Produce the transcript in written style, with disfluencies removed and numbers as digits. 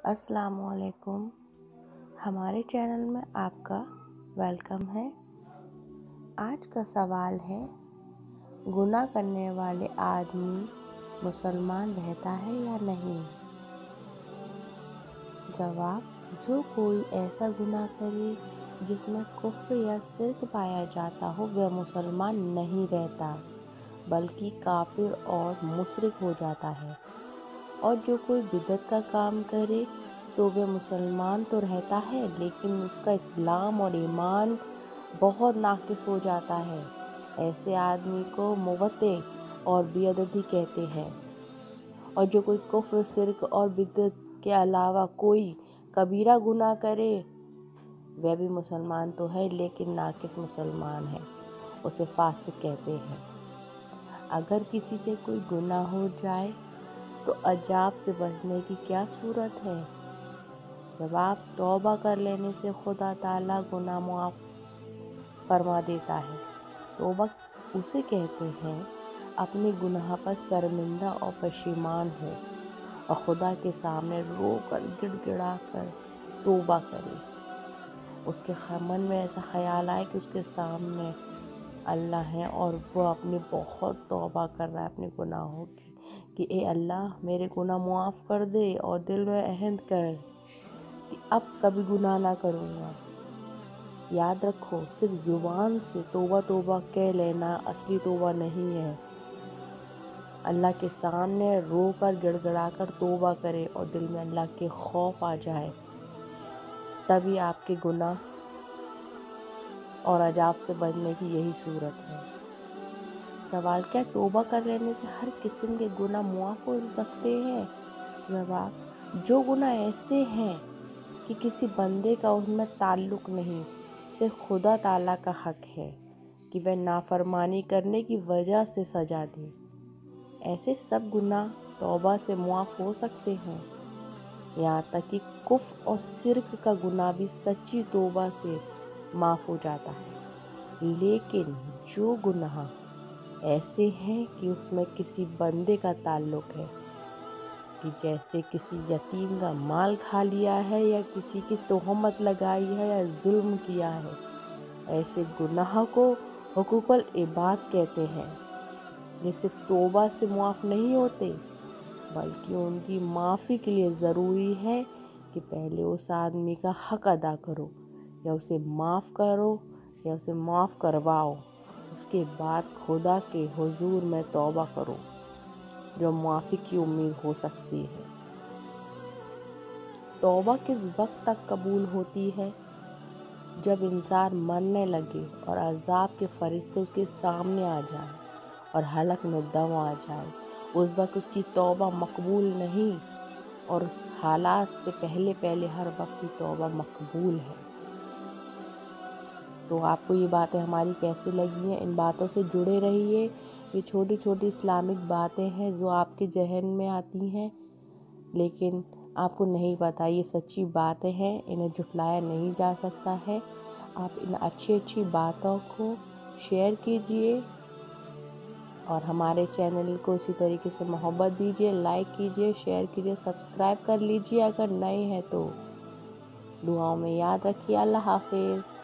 अस्सलाम वालेकुम। हमारे चैनल में आपका वेलकम है। आज का सवाल है, गुनाह करने वाले आदमी मुसलमान रहता है या नहीं? जवाब, जो कोई ऐसा गुनाह करे जिसमें कुफ्र या शिर्क पाया जाता हो वह मुसलमान नहीं रहता, बल्कि काफिर और मुशरिक हो जाता है। और जो कोई बिदअत का काम करे तो वह मुसलमान तो रहता है, लेकिन उसका इस्लाम और ईमान बहुत नाक़िस हो जाता है। ऐसे आदमी को मुबत्ते और बेअदबी कहते हैं। और जो कोई कुफ्र, शिर्क और बिदअत के अलावा कोई कबीरा गुनाह करे वह भी मुसलमान तो है, लेकिन नाक़िस मुसलमान है, उसे फासिक कहते हैं। अगर किसी से कोई गुनाह हो जाए तो अजाब से बचने की क्या सूरत है? जवाब, तौबा कर लेने से खुदा ताला गुनाह मुआफ़ फरमा देता है। तौबा उसे कहते हैं अपने गुनाह पर शर्मिंदा और पशेमान हो और खुदा के सामने रो कर गिड़गिड़ा कर तौबा करे। उसके मन में ऐसा ख्याल आए कि उसके सामने अल्लाह है और वह अपनी बहुत तौबा कर रहा है अपने गुनाहों की, कि ए अल्लाह मेरे गुनाह मुआफ़ कर दे, और दिल में अहद कर कि अब कभी गुनाह ना करूँगा। याद रखो, सिर्फ ज़ुबान से तौबा तौबा कह लेना असली तौबा नहीं है। अल्लाह के सामने रो कर गिड़गिड़ा कर तौबा करे और दिल में अल्लाह के खौफ आ जाए, तभी आपके गुनाह और अजाब से बचने की यही सूरत है। सवाल, क्या तौबा कर लेने से हर किस्म के गुनाह मुआफ़ हो सकते हैं? जवाब, जो गुनाह ऐसे हैं कि किसी बंदे का उनमें ताल्लुक़ नहीं, सिर्फ खुदा ताला का हक़ है कि वह नाफरमानी करने की वजह से सज़ा दे, ऐसे सब गुनाह तौबा से मुआफ़ हो सकते हैं। यहाँ तक कि कुफ्र और शिर्क का गुनाह भी सच्ची तौबा से माफ़ हो जाता है। लेकिन जो गुनाह ऐसे हैं कि उसमें किसी बंदे का ताल्लुक़ है, कि जैसे किसी यतीम का माल खा लिया है या किसी की तोहमत लगाई है या जुल्म किया है, ऐसे गुनाह को हुकूकुल इबाद कहते हैं। ये सिर्फ तौबा से मुआफ़ नहीं होते, बल्कि उनकी माफ़ी के लिए ज़रूरी है कि पहले उस आदमी का हक़ अदा करो, या उसे माफ़ करो या उसे माफ़ करवाओ। उसके बाद खुदा के हुजूर में तौबा करो, जो माफ़ी की उम्मीद हो सकती है। तौबा किस वक्त तक कबूल होती है? जब इंसान मरने लगे और अज़ाब के फरिश्ते उसके सामने आ जाए और हलक में दम आ जाए, उस वक्त उसकी तौबा मकबूल नहीं, और उस हालात से पहले पहले हर वक्त की तौबा मकबूल है। तो आपको ये बातें हमारी कैसी लगी हैं? इन बातों से जुड़े रहिए। ये छोटी छोटी इस्लामिक बातें हैं जो आपके जहन में आती हैं, लेकिन आपको नहीं पता ये सच्ची बातें हैं, इन्हें झुठलाया नहीं जा सकता है। आप इन अच्छी अच्छी बातों को शेयर कीजिए और हमारे चैनल को इसी तरीके से मोहब्बत दीजिए, लाइक कीजिए, शेयर कीजिए, सब्सक्राइब कर लीजिए अगर नए हैं तो। दुआओं में याद रखिए। अल्लाह हाफिज़।